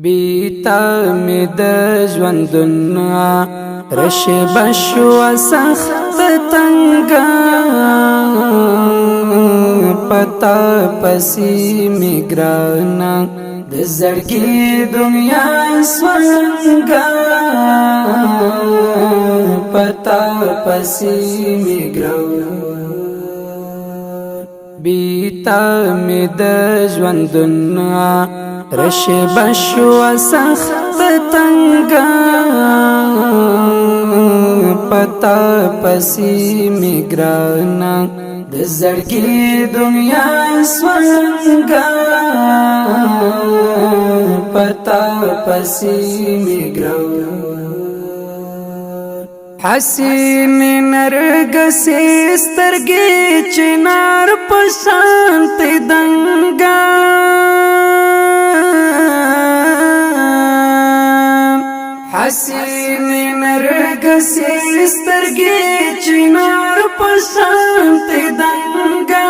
بیتا می د ژوندونه رش بشو سخت تنگا پتا پسی می گرانا د زړګي دنیا سوالنګا پتا پسی می گرانا بیتا می د ژوندونه رش بشو سخت تنگا پتا پسی می گرانا د زړګي دنیا سوالنګا پتا پسی می گرانا حسین نرګسې سترګې چنار پسانت دنګا حسین نرګسې سترګې چنار پسانت دنګا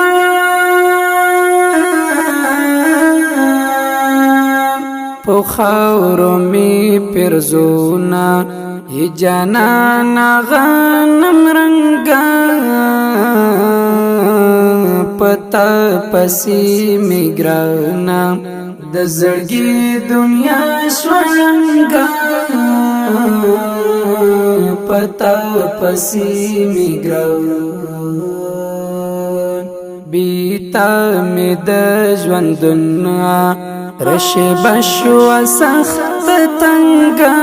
په خاورو می پرزونا ای جانان غنم رنگا پتا پسی می گرانا د زړګي دنیا شوالنګا پتا پسی می گرانا بیتا می د ژوندونه رش بشو سخت تنگا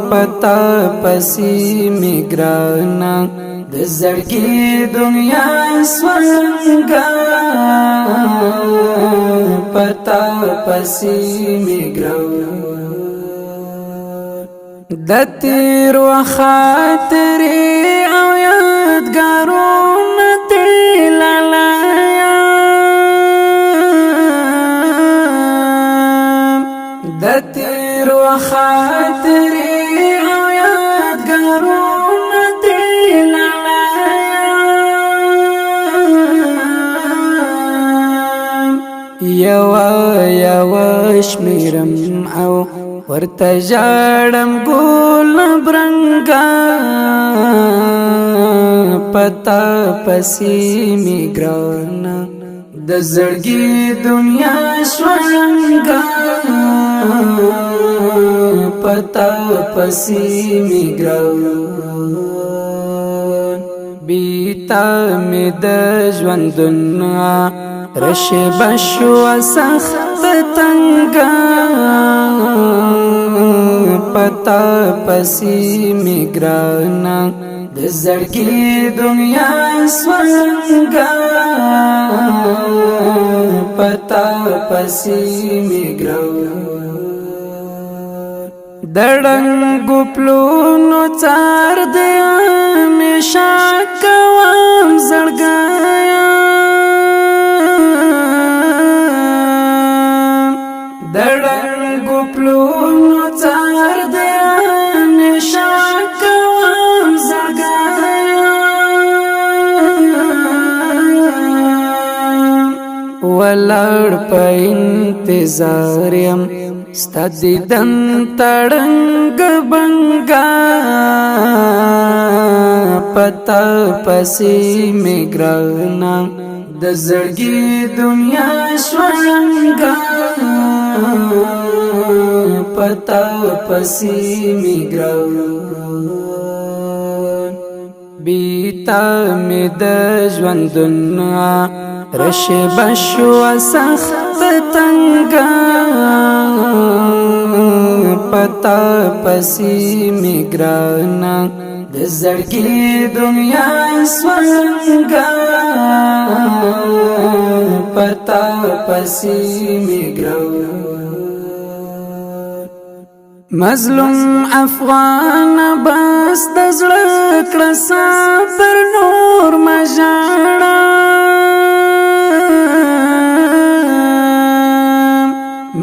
پتا پسی می گرانا د زړګي دنیا سوالنګا پتا پسی می گرانا د تیر وخاطرې او یادګارونه تلالایا د تیر وخاطرې او یادګارونه تلالایا یو شمیرم او ورته ژاړم ګل برنګا پتا پسی می ګرانا د زړګي دنیا شوالنګا پتا پسی می ګرانا بیتا می د ژوندونه رش بشو سخت تنگا پتا پسی می گرانا د زړګي دنیا سوالنګا پتا پسی می گرانا دړنګ پلونو څار دې همیشه کوم زړګایا دړنګ پلونو څار دې همیشه کوم زړګایا ولړ په انتظار يم ستا دیدن تړنګ بنګا پتا پسی می ګرانا د زړګي دنیا شوالنګا پتا پسی می ګرانا بیتا می د ژوندونه رش بشو سخت تنگا پتا پسی می گرانا د زړګي دنیا سوالنګا پتا پسی می گرانا مظلوم افغان بس د زړه کړه صبر نور مژاړه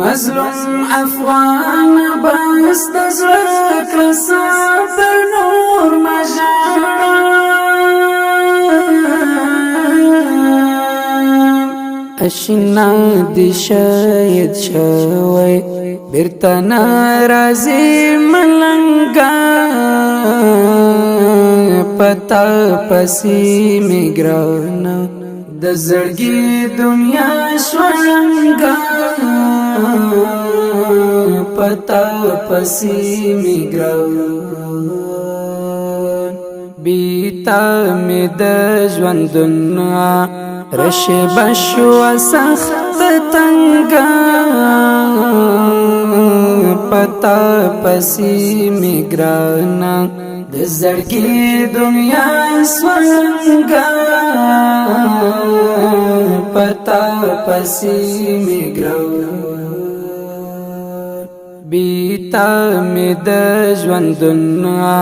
مظلوم افغان بس د زړه کړه صبر نور مژاړه اشنا دی شاید شوی بیرته ناراضی ملنګا پتا پسی می ګرانا د زړګي دنیا شوړنګا پتا پسی می ګرانا بیتا می د ژوندنا رشی بشو سخت تنگا پتا پسی می ګرانا د زړګي دنیا سوړنګا پتا پسی می ګرانا بیتا می د ژوندنا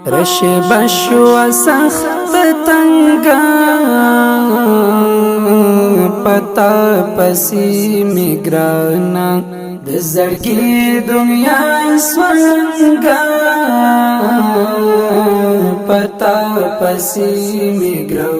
رشی بشو سخت تنگا پتا پسی می ګرانا د زړګي دنیا سوړنګا پتا پسی می ګرانا